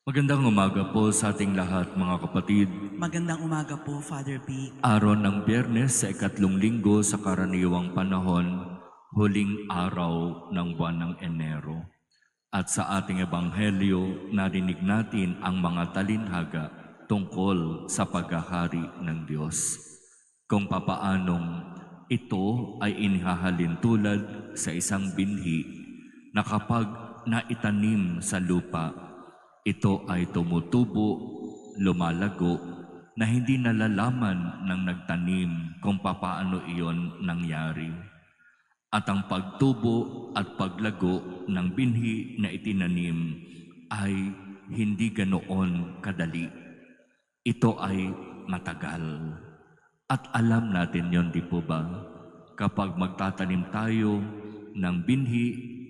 Magandang umaga po sa ating lahat mga kapatid. Magandang umaga po, Father Big. Araw ng Biyernes sa ikatlong linggo sa karaniwang panahon, huling araw ng buwan ng Enero. At sa ating ebanghelyo, narinig natin ang mga talinhaga tungkol sa paghahari ng Diyos. Kung papaanong ito ay inihahalin tulad sa isang binhi na kapag naitanim sa lupa, ito ay tumutubo, lumalago, na hindi nalalaman ng nagtanim kung papaano iyon nangyari. At ang pagtubo at paglago ng binhi na itinanim ay hindi ganoon kadali. Ito ay matagal. At alam natin yon, di po ba? Kapag magtatanim tayo ng binhi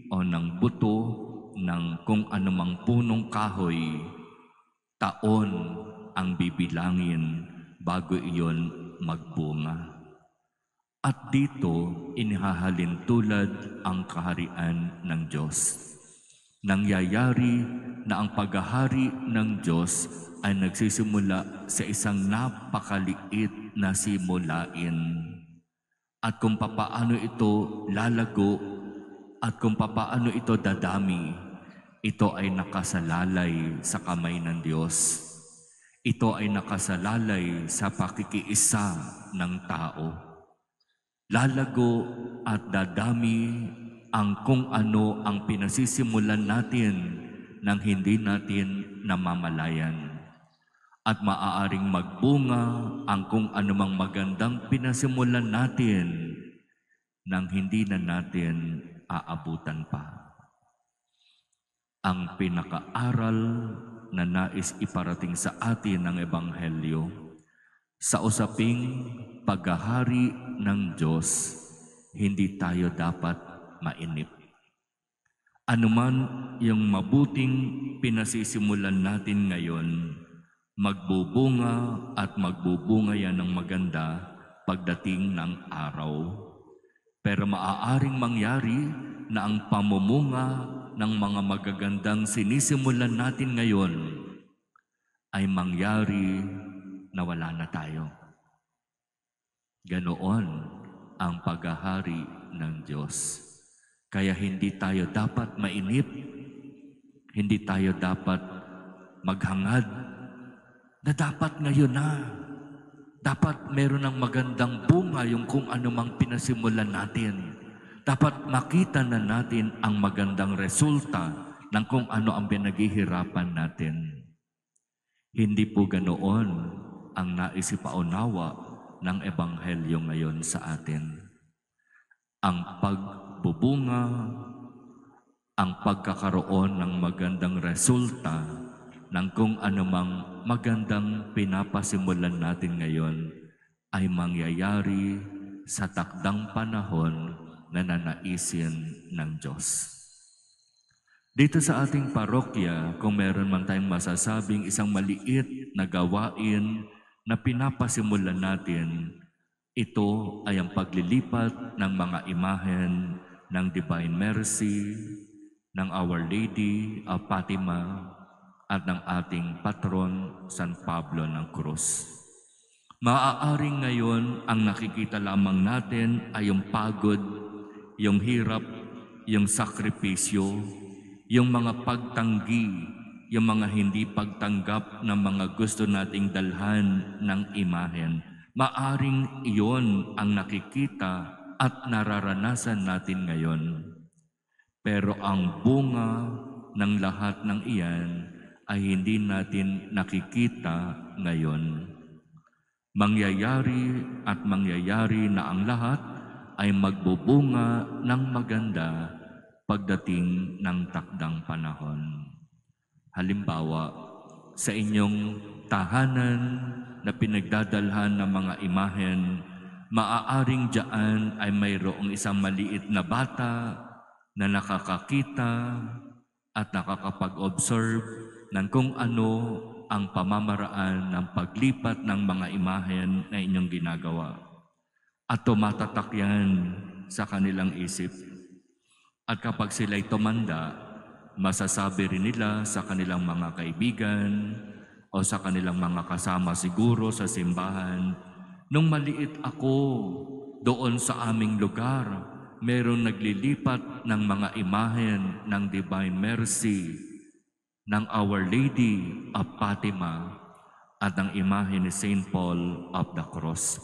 o ng buto ng kung anumang punong kahoy, taon ang bibilangin bago iyon magbunga. At dito inihahalin tulad ang kaharian ng Diyos. Nangyayari na ang paghahari ng Diyos ay nagsisimula sa isang napakaliit na simulain. At kung papaano ito lalago at kung papaano ito dadami, ito ay nakasalalay sa kamay ng Diyos. Ito ay nakasalalay sa pakikiisa ng tao. Lalago at dadami ang kung ano ang pinasisimulan natin nang hindi natin namamalayan. At maaaring magbunga ang kung anumang magandang pinasimulan natin nang hindi na natin aabutan pa. Ang pinakaaral na nais iparating sa atin ng Ebanghelyo sa usaping paghahari ng Diyos, hindi tayo dapat mainip. Anuman yung mabuting pinasisimulan natin ngayon, magbubunga at magbubunga yan ng maganda pagdating ng araw. Pero maaaring mangyari na ang pamumunga ng mga magagandang sinisimulan natin ngayon ay mangyari na wala na tayo. Ganoon ang paghahari ng Diyos. Kaya hindi tayo dapat mainip, hindi tayo dapat maghangad na dapat ngayon na. Dapat meron ng magandang bunga yung kung anumang pinasimulan natin. Dapat makita na natin ang magandang resulta ng kung ano ang pinaghihirapan natin. Hindi po ganoon ang nais ipaunawa ng Ebanghelyo ngayon sa atin. Ang pagbubunga, ang pagkakaroon ng magandang resulta ng kung anumang magandang pinapasimulan natin ngayon ay mangyayari sa takdang panahon na nanaisin ng Diyos. Dito sa ating parokya, kung meron man tayong masasabing isang maliit na gawain na pinapasimulan natin, ito ay ang paglilipat ng mga imahen ng Divine Mercy, ng Our Lady of Fatima, at ng ating patron, San Pablo ng Cruz. Maaaring ngayon ang nakikita lamang natin ay yung pagod, yung hirap, yung sakripisyo, yung mga pagtanggi, yung mga hindi pagtanggap ng mga gusto nating dalhan ng imahen. Maaring iyon ang nakikita at nararanasan natin ngayon. Pero ang bunga ng lahat ng iyan ay hindi natin nakikita ngayon. Mangyayari at mangyayari na ang lahat ay magbubunga ng maganda pagdating ng takdang panahon. Halimbawa, sa inyong tahanan na pinagdadalhan ng mga imahen, maaaring diyan ay mayroong isang maliit na bata na nakakakita at nakakapag-observe ng kung ano ang pamamaraan ng paglipat ng mga imahen na inyong ginagawa. At tumatatak yan sa kanilang isip. At kapag sila'y tumanda, Masasabi rin nila sa kanilang mga kaibigan o sa kanilang mga kasama siguro sa simbahan, nung maliit ako doon sa aming lugar, merong naglilipat ng mga imahen ng Divine Mercy, ng Our Lady of Fatima, at ng imahe ni Saint Paul of the Cross.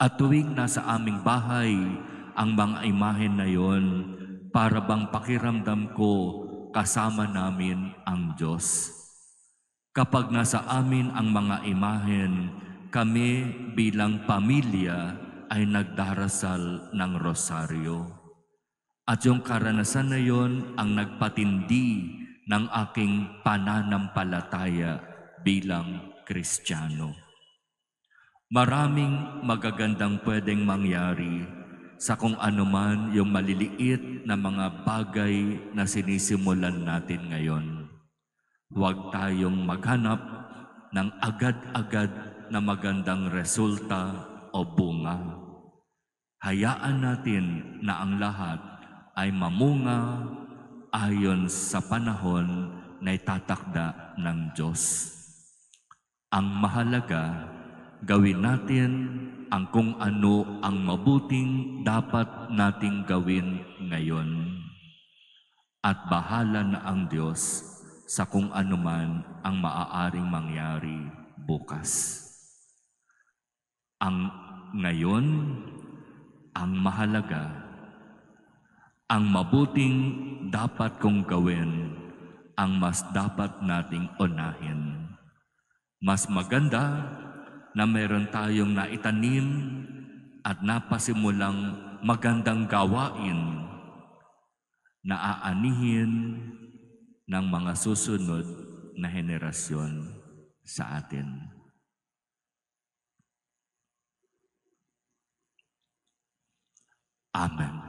At tuwing nasa aming bahay ang mga imahen na yon, para bang pakiramdam ko kasama namin ang Diyos. Kapag nasa amin ang mga imahen, kami bilang pamilya ay nagdarasal ng rosaryo. At yung karanasan na yon ang nagpatindi ng aking pananampalataya bilang Kristiyano. Maraming magagandang pwedeng mangyari sa kung anuman yung maliliit na mga bagay na sinisimulan natin ngayon. Huwag tayong maghanap ng agad-agad na magandang resulta o bunga. Hayaan natin na ang lahat ay mamunga ayon sa panahon na itatakda ng Diyos. Ang mahalaga, gawin natin ang kung ano ang mabuting dapat nating gawin ngayon. At bahala na ang Diyos sa kung ano man ang maaaring mangyari bukas. Ang ngayon, ang mahalaga, ang mabuting dapat kong gawin, ang mas dapat nating unahin. Mas maganda na meron tayong naitanim at napasimulang magandang gawain na aanihin ng mga susunod na henerasyon sa atin. Amen.